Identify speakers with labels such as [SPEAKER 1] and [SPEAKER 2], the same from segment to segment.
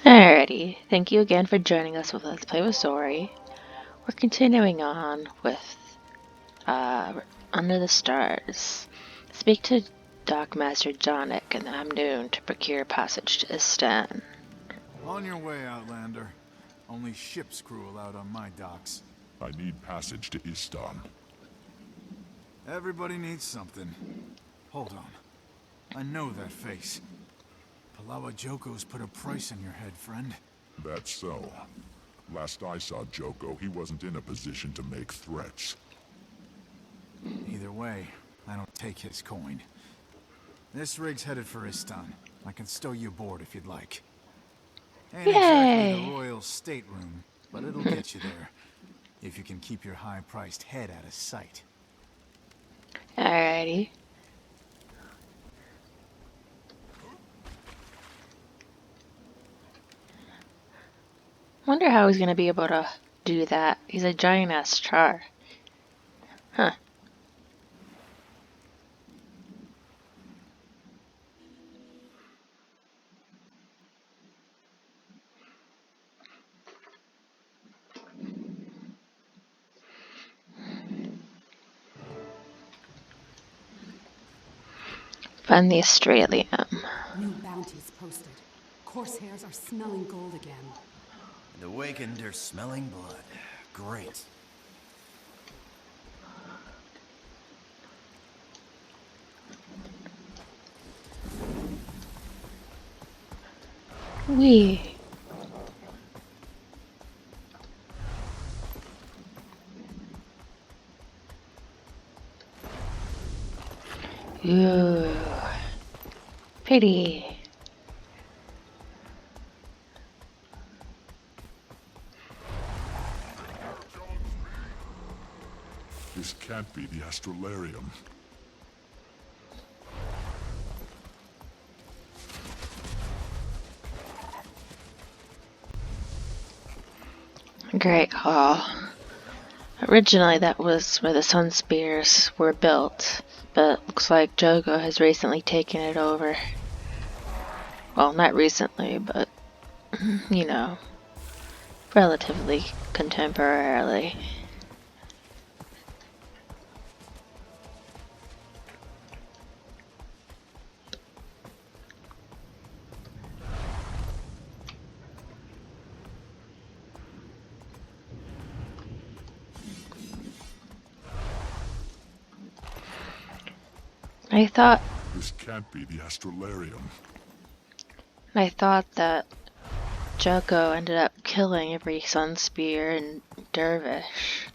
[SPEAKER 1] Alrighty, thank you again for joining us with Let's Play with Zori. We're continuing on with Under the Stars. Speak to Dockmaster Jonic and Amnoon to procure passage to Istan.
[SPEAKER 2] On your way, Outlander. Only ship's crew allowed on my docks.
[SPEAKER 3] I need passage to Istan.
[SPEAKER 2] Everybody needs something. Hold on. I know that face. Palawa Joko's put a price on your head, friend.
[SPEAKER 3] That's so. Last I saw Joko, he wasn't in a position to make threats.
[SPEAKER 2] Either way, I don't take his coin. This rig's headed for Istan. I can stow you aboard if you'd like. Ain't exactly the royal stateroom, but it'll get you there. If you can keep your high-priced head out of sight.
[SPEAKER 1] Alrighty. Wonder how he's gonna be able to do that. He's a giant ass char. Huh. Find the Australium.
[SPEAKER 4] New bounties posted. Corsairs are smelling gold again.
[SPEAKER 5] The awakened are smelling blood. Great.
[SPEAKER 1] Wee. Ooh. Pretty.
[SPEAKER 3] This can't be the Astrolarium.
[SPEAKER 1] Great call. Originally that was where the Sun Spears were built, but it looks like Joko has recently taken it over. Well, not recently, but, you know, relatively contemporarily.
[SPEAKER 3] This can't be the Astrolarium.
[SPEAKER 1] I thought that Joko ended up killing every Sun Spear and Dervish.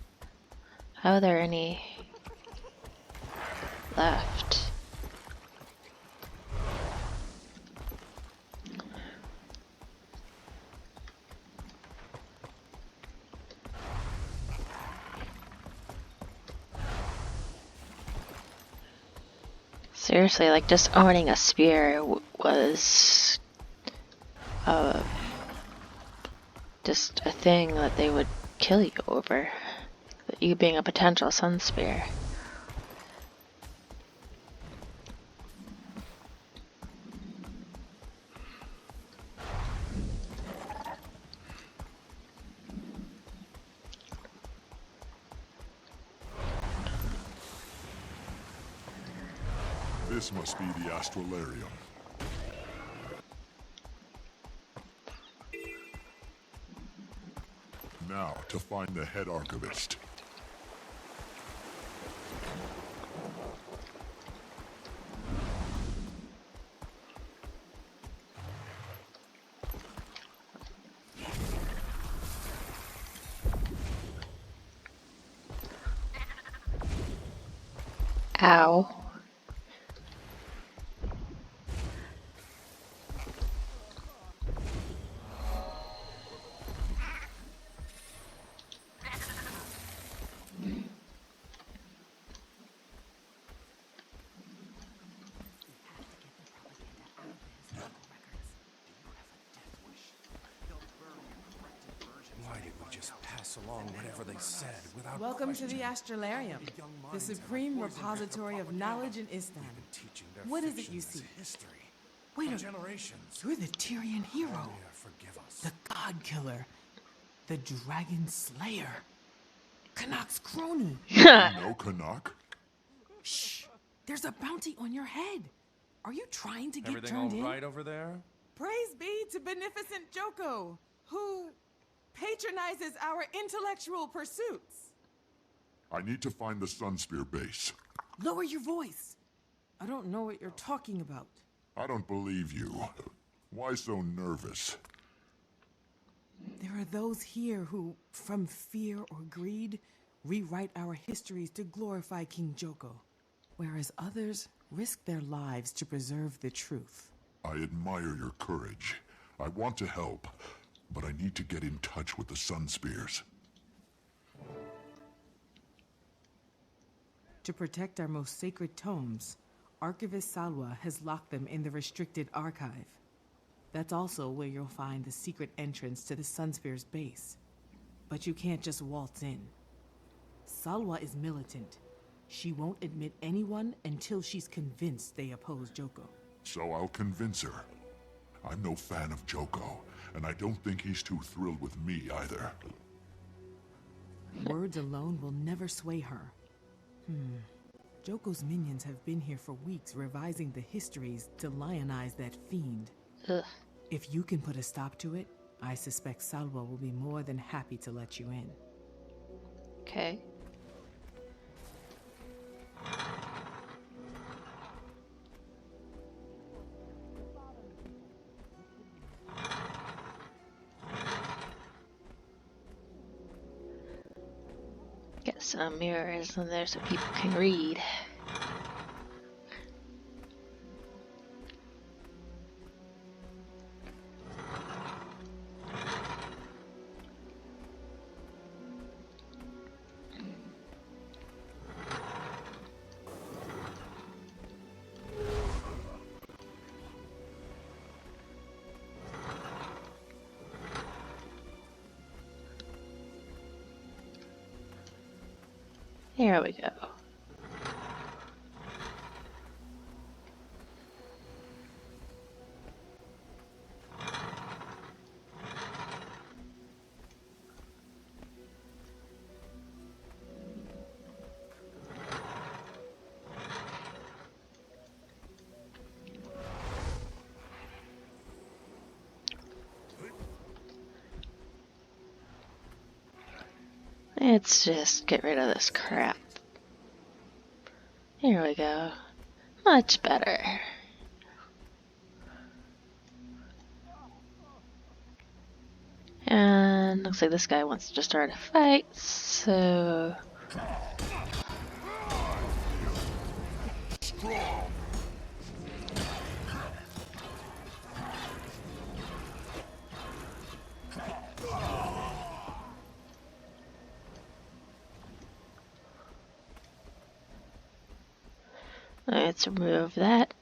[SPEAKER 1] How are there any left? Seriously, like just owning a spear was just a thing that they would kill you over. You being a potential Sun Spear.
[SPEAKER 3] This must be the Astrolarium. Now, to find the head archivist.
[SPEAKER 1] Ow.
[SPEAKER 5] Why did we just pass along whatever they said without
[SPEAKER 6] Welcome to the Astrolarium, the supreme repository of knowledge in Istan. What is it you see?
[SPEAKER 5] history?
[SPEAKER 6] Wait a minute.
[SPEAKER 5] Generations.
[SPEAKER 6] You're the Tyrian hero.
[SPEAKER 5] Forgive us.
[SPEAKER 6] The God Killer. The Dragon Slayer. Canuck's crony.
[SPEAKER 3] You know Canuck?
[SPEAKER 6] Shh! There's a bounty on your head. Are you trying to get
[SPEAKER 5] Everything all
[SPEAKER 6] turned in?
[SPEAKER 5] right over there?
[SPEAKER 6] Praise be to beneficent Joko, who patronizes our intellectual pursuits.
[SPEAKER 3] I need to find the Sunspear base.
[SPEAKER 6] Lower your voice. I don't know what you're talking about.
[SPEAKER 3] I don't believe you. Why so nervous?
[SPEAKER 6] There are those here who, from fear or greed, rewrite our histories to glorify King Joko, whereas others risk their lives to preserve the truth.
[SPEAKER 3] I admire your courage. I want to help, but I need to get in touch with the Sunspears.
[SPEAKER 6] To protect our most sacred tomes, Archivist Salwa has locked them in the restricted archive. That's also where you'll find the secret entrance to the Sunspear's base. But you can't just waltz in. Salwa is militant. She won't admit anyone until she's convinced they oppose Joko.
[SPEAKER 3] So I'll convince her. I'm no fan of Joko, and I don't think he's too thrilled with me either.
[SPEAKER 6] Words alone will never sway her. Joko's minions have been here for weeks revising the histories to lionize that fiend.
[SPEAKER 1] Ugh.
[SPEAKER 6] If you can put a stop to it, I suspect Salwa will be more than happy to let you in.
[SPEAKER 1] Okay. Get some mirrors in there so people can read. There we go. Let's just get rid of this crap. Here we go. Much better. And looks like this guy wants to start a fight, so... Let's remove that.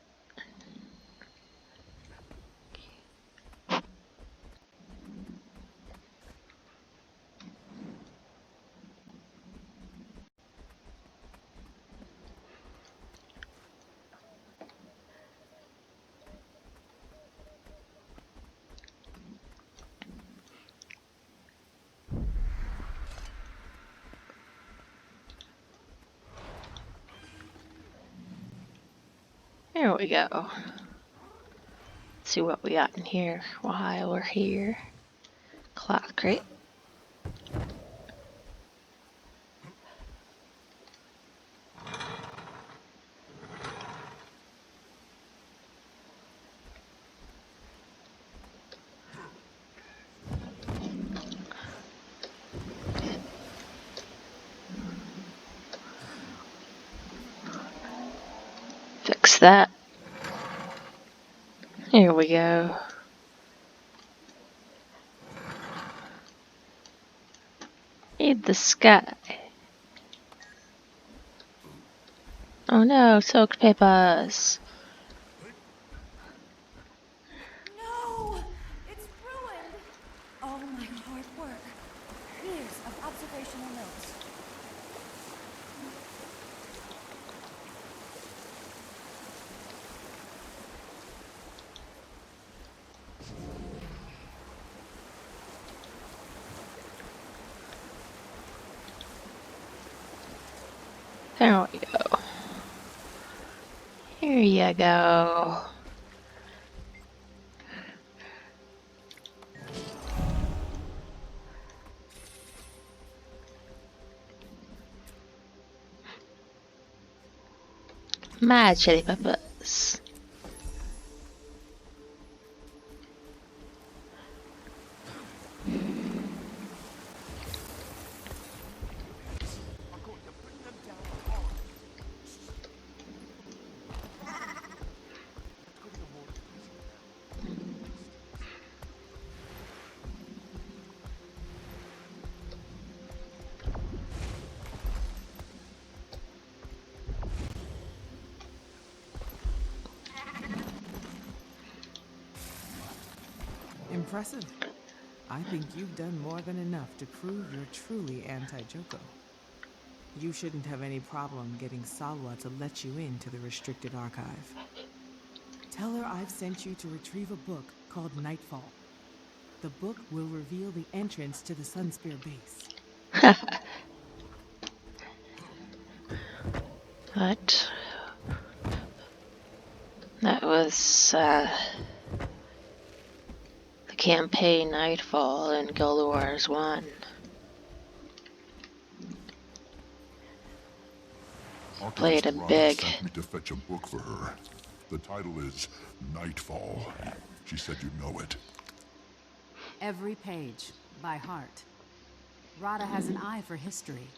[SPEAKER 1] There we go. Let's see what we got in here while we're here. Clock, right? Fix that. Here we go. Need the sky. Oh no, soaked papers.
[SPEAKER 7] No! It's ruined! All my hard work. Years of observational notes.
[SPEAKER 1] There we go. Here you go. My chili peppers.
[SPEAKER 6] Impressive. I think you've done more than enough to prove you're truly anti-Joko. You shouldn't have any problem getting Salwa to let you into the restricted archive. Tell her I've sent you to retrieve a book called Nightfall. The book will reveal the entrance to the Sunspear base.
[SPEAKER 1] But that was the campaign Nightfall in Guild Wars 1. Played
[SPEAKER 3] Archivist
[SPEAKER 1] a
[SPEAKER 3] Rada
[SPEAKER 1] big.
[SPEAKER 3] sent me to fetch a book for her. The title is Nightfall. She said you'd know it.
[SPEAKER 4] Every page, by heart. Rada has an eye for history.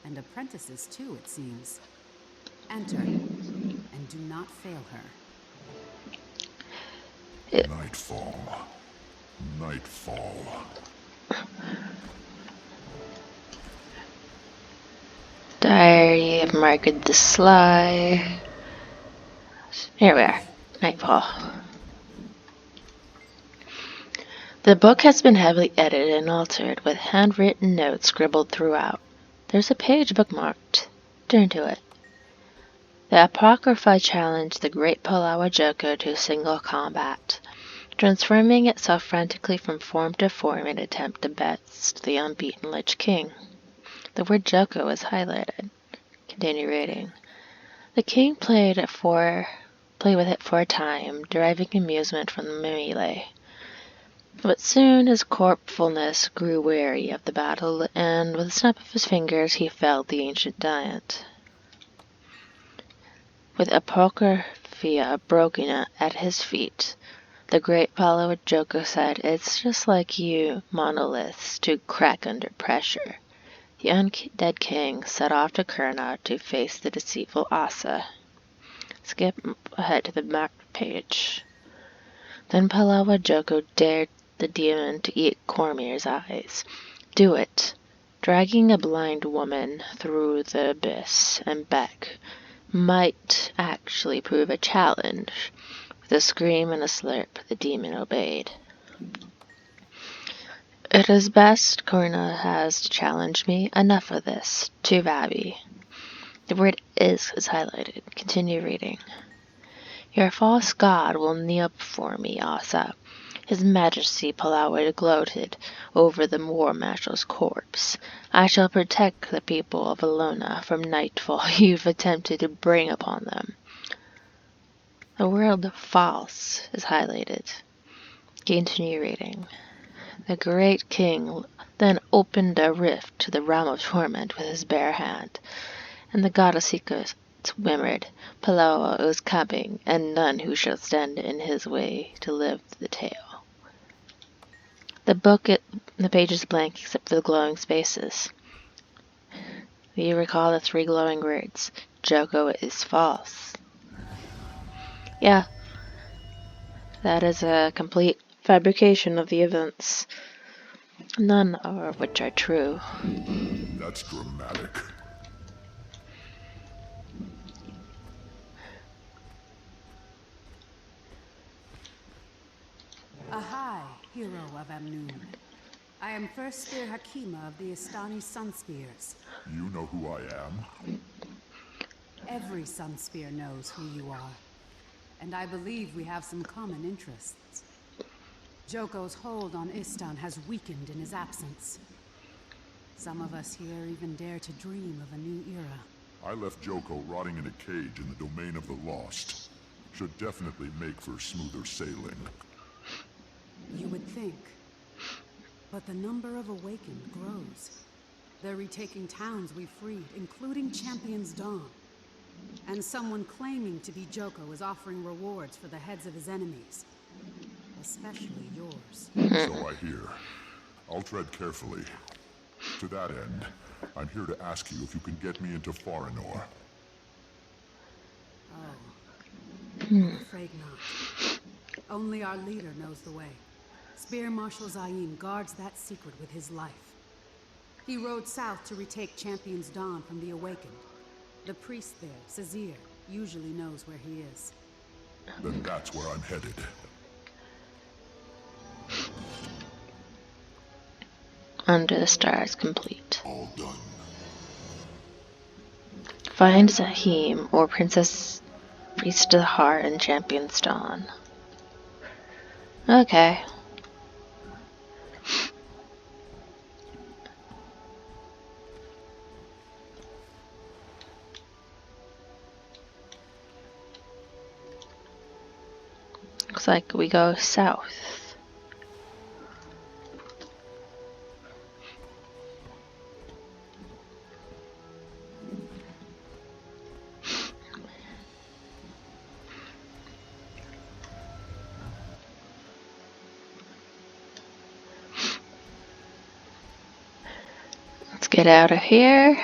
[SPEAKER 4] And apprentices too, it seems. Enter, and do not fail her.
[SPEAKER 3] Nightfall. Nightfall.
[SPEAKER 1] Diary of Margaret the Sly. Here we are. Nightfall. The book has been heavily edited and altered, with handwritten notes scribbled throughout. There's a page bookmarked. Turn to it. The Apocrypha challenged the great Palawa Joko to single combat, transforming itself frantically from form to form in an attempt to best the unbeaten Lich King. The word Joko is highlighted. Continue reading. The king played with it for a time, deriving amusement from the melee. But soon his corpulence grew weary of the battle, and with a snap of his fingers he felled the ancient giant. With Apocrypha broken at his feet, the great Palo Joko said, "It's just like you monoliths to crack under pressure." The undead king set off to Kurna to face the deceitful Asa. Skip ahead to the map page. Then Palawa Joko dared the demon to eat Cormier's eyes. Do it. Dragging a blind woman through the abyss and back might actually prove a challenge. With a scream and a slurp, the demon obeyed. It is best Korna has challenged me. Enough of this. To Vabi. The word is highlighted. Continue reading. Your false god will kneel before me, Asa. His Majesty Palawa gloated over the war marshal's corpse. I shall protect the people of Alona from nightfall you've attempted to bring upon them. The word false is highlighted. Continue reading. The great king then opened a rift to the realm of torment with his bare hand, and the goddess murmured, Palawa is coming, and none who shall stand in his way to live the tale. The page is blank except for the glowing spaces. Do you recall the 3 glowing words? Joko is false. Yeah, that is a complete fabrication of the events, none of which are true.
[SPEAKER 3] That's dramatic.
[SPEAKER 4] Ahai, hero of Amnoon. I am First Spear Hakima of the Istani Sunspears.
[SPEAKER 3] You know who I am?
[SPEAKER 4] Every Sunspear knows who you are. And I believe we have some common interests. Joko's hold on Istan has weakened in his absence. Some of us here even dare to dream of a new era.
[SPEAKER 3] I left Joko rotting in a cage in the domain of the lost. Should definitely make for smoother sailing.
[SPEAKER 4] You would think. But the number of awakened grows. They're retaking towns we freed, including Champion's Dawn. And someone claiming to be Joko is offering rewards for the heads of his enemies. Especially yours.
[SPEAKER 3] So I hear. I'll tread carefully. To that end, I'm here to ask you if you can get me into Farinor.
[SPEAKER 4] Oh. I'm afraid not. Only our leader knows the way. Spear Marshal Zaim guards that secret with his life. He rode south to retake Champion's Dawn from the Awakened. The priest there, Sazir, usually knows where he is.
[SPEAKER 3] Then that's where I'm headed.
[SPEAKER 1] Under the Stars complete.
[SPEAKER 3] All done.
[SPEAKER 1] Find Zahim or Princess Priest of the Heart in Champion's Dawn. Okay. Looks like we go south. Let's get out of here.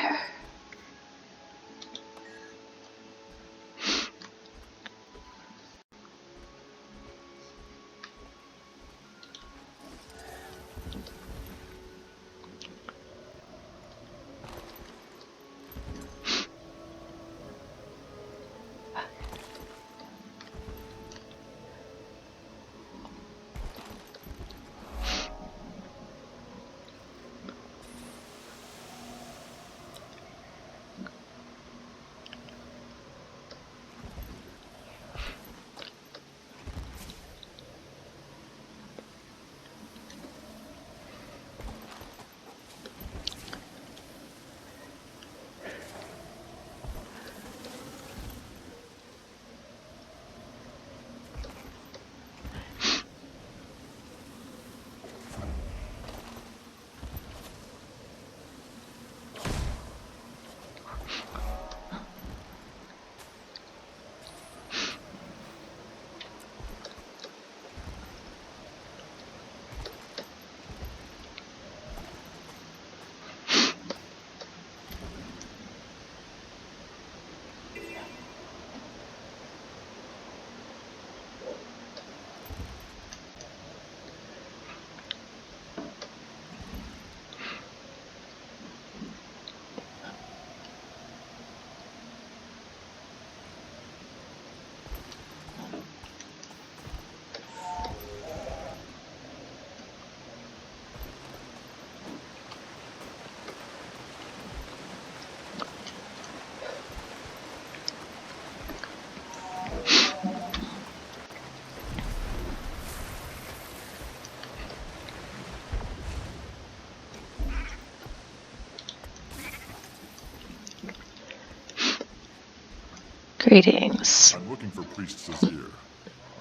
[SPEAKER 1] Greetings.
[SPEAKER 3] I'm looking for Priest Sazir.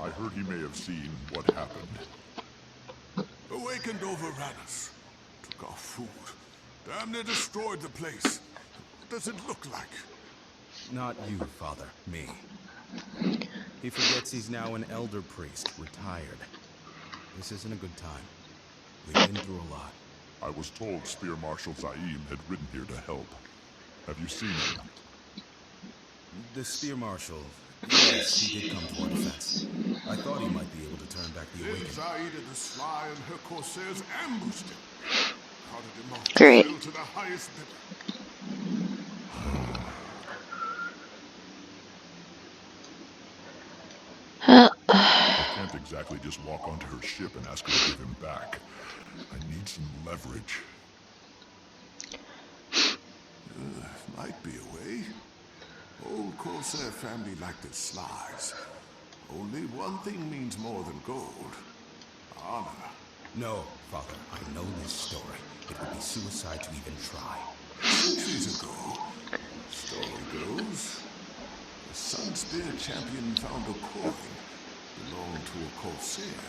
[SPEAKER 3] I heard he may have seen what happened.
[SPEAKER 8] Awakened overran us. Took our food. Damn near destroyed the place. What does it look like?
[SPEAKER 5] Not you, Father. Me. He forgets he's now an elder priest, retired. This isn't a good time. We've been through a lot.
[SPEAKER 3] I was told Spear Marshal Zaim had ridden here to help. Have you seen him?
[SPEAKER 5] The Spear Marshal, yes, he did come to our defense. I thought he might be able to turn back the
[SPEAKER 8] Then
[SPEAKER 5] Awakened.
[SPEAKER 8] Zaida the Sly and her corsairs ambushed him. Carted him off to
[SPEAKER 1] Great.
[SPEAKER 8] sell to the highest bidder.
[SPEAKER 3] I can't exactly just walk onto her ship and ask her to give him back. I need some leverage.
[SPEAKER 8] Might be a way. Old corsair family like the Slies. Only one thing means more than gold. Honor.
[SPEAKER 5] No, Father, I know this story. It would be suicide to even try.
[SPEAKER 8] Centuries ago, Story goes, the Sunspear champion found a coin belonged to a corsair.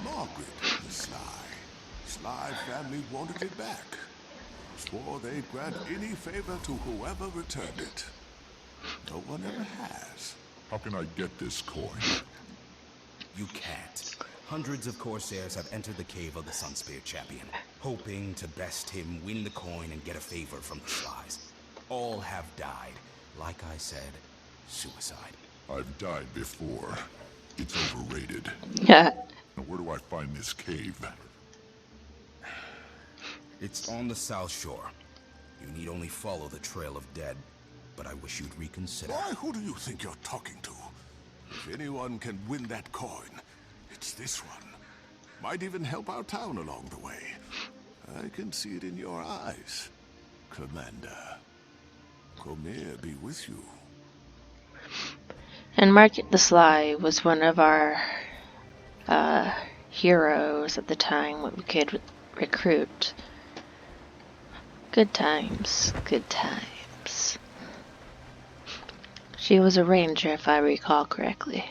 [SPEAKER 8] Margaret the Sly. Sly family wanted it back. Swore they'd grant any favor to whoever returned it. No one ever has.
[SPEAKER 3] How can I get this coin?
[SPEAKER 5] You can't. Hundreds of Corsairs have entered the cave of the Sunspear champion, hoping to best him, win the coin, and get a favor from the Slies. All have died. Like I said, suicide.
[SPEAKER 3] I've died before. It's overrated.
[SPEAKER 1] Yeah.
[SPEAKER 3] Now where do I find this cave?
[SPEAKER 5] It's on the south shore. You need only follow the trail of dead, but I wish you'd reconsider.
[SPEAKER 8] Why, who do you think you're talking to? If anyone can win that coin, it's this one. Might even help our town along the way. I can see it in your eyes, Commander. Comer be with you.
[SPEAKER 1] And Market the Sly was one of our heroes at the time when we could recruit. Good times, good times. She was a ranger, if I recall correctly.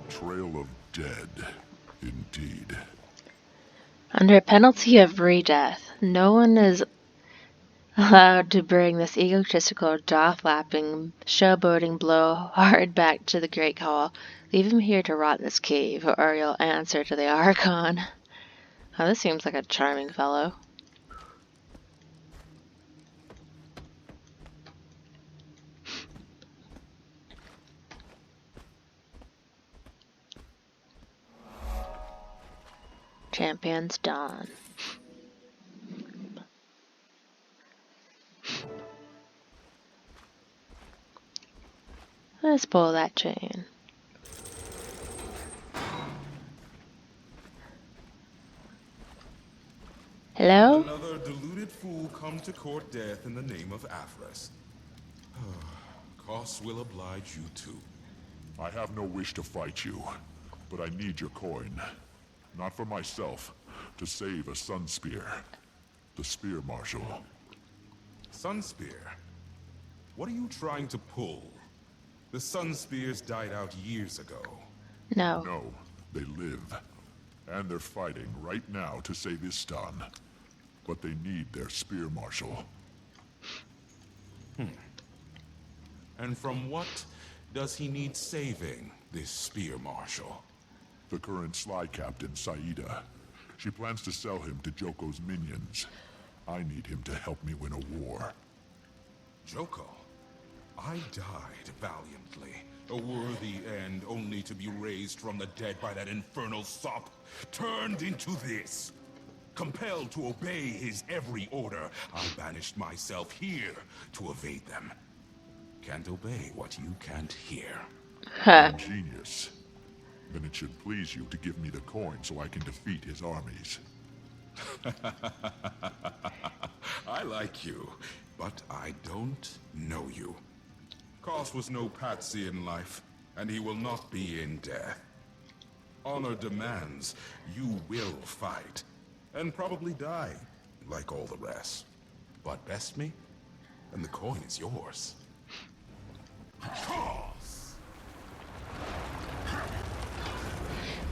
[SPEAKER 3] Trail of dead, indeed.
[SPEAKER 1] Under penalty of re-death, no one is allowed to bring this egotistical, jaw-flapping, showboating blowhard back to the Great Hall. Leave him here to rot in this cave, or you'll answer to the Archon. Oh, this seems like a charming fellow. Champion's Dawn. Let's pull that chain. Hello?
[SPEAKER 9] Another deluded fool come to court death in the name of avarice. Costs will oblige you too.
[SPEAKER 3] I have no wish to fight you, but I need your coin. Not for myself, to save a Sunspear. The Spear Marshal.
[SPEAKER 9] Sunspear? What are you trying to pull? The Sunspears died out years ago.
[SPEAKER 1] No.
[SPEAKER 3] No, they live. And they're fighting right now to save Istan. But they need their Spear Marshal.
[SPEAKER 9] And from what does he need saving, this Spear Marshal?
[SPEAKER 3] The current Sly Captain, Saida. She plans to sell him to Joko's minions. I need him to help me win a war.
[SPEAKER 9] Joko? I died valiantly. A worthy end, only to be raised from the dead by that infernal sop. Turned into this. Compelled to obey his every order, I banished myself here to evade them. Can't obey what you can't hear.
[SPEAKER 3] Genius. Then it should please you to give me the coin so I can defeat his armies.
[SPEAKER 9] I like you, but I don't know you. Koss was no patsy in life, and he will not be in death. Honor demands you will fight, and probably die, like all the rest. But best me, and the coin is yours. Koss!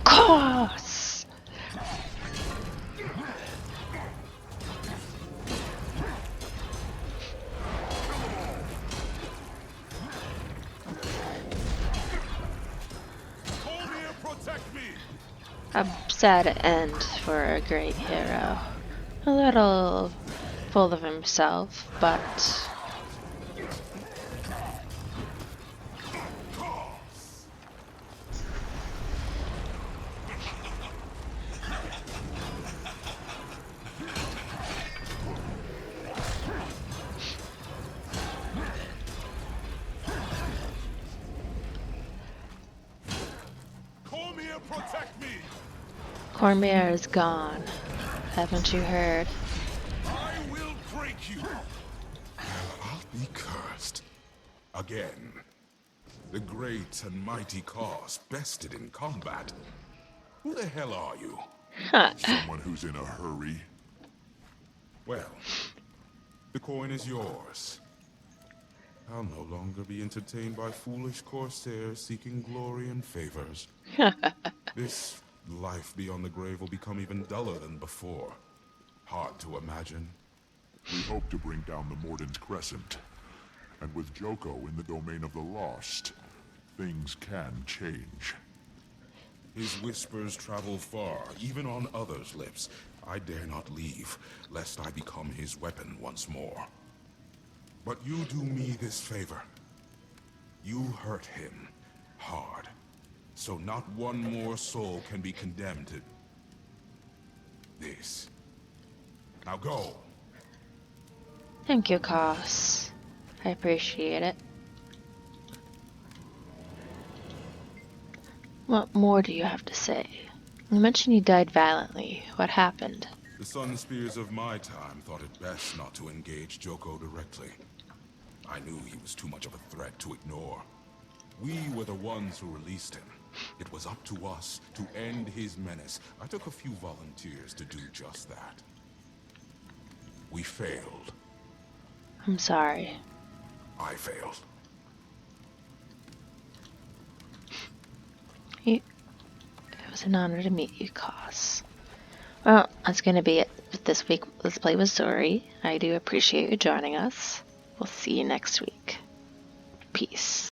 [SPEAKER 1] Course.
[SPEAKER 9] Protect me!
[SPEAKER 1] A sad end for a great hero. A little full of himself, but
[SPEAKER 9] Protect me!
[SPEAKER 1] Cormier is gone. Haven't you heard?
[SPEAKER 9] I will break you! be cursed. Again. The great and mighty Cause, bested in combat. Who the hell are you?
[SPEAKER 1] Huh.
[SPEAKER 3] Someone who's in a hurry.
[SPEAKER 9] Well, the coin is yours. I'll no longer be entertained by foolish corsairs seeking glory and favors. This life beyond the grave will become even duller than before. Hard to imagine.
[SPEAKER 3] We hope to bring down the Morden's Crescent. And with Joko in the domain of the lost, things can change.
[SPEAKER 9] His whispers travel far, even on others' lips. I dare not leave, lest I become his weapon once more. But you do me this favor. You hurt him hard, so not one more soul can be condemned to this. Now go.
[SPEAKER 1] Thank you, Cos. I appreciate it. What more do you have to say? You mentioned you died violently. What happened?
[SPEAKER 9] The Sun Spears of my time thought it best not to engage Joko directly. I knew he was too much of a threat to ignore. We were the ones who released him. It was up to us to end his menace. I took a few volunteers to do just that. We failed.
[SPEAKER 1] I'm sorry.
[SPEAKER 9] I failed.
[SPEAKER 1] It was an honor to meet you, Cos. Well, that's gonna be it for this week. Let's play with Zori. I do appreciate you joining us. We'll see you next week. Peace.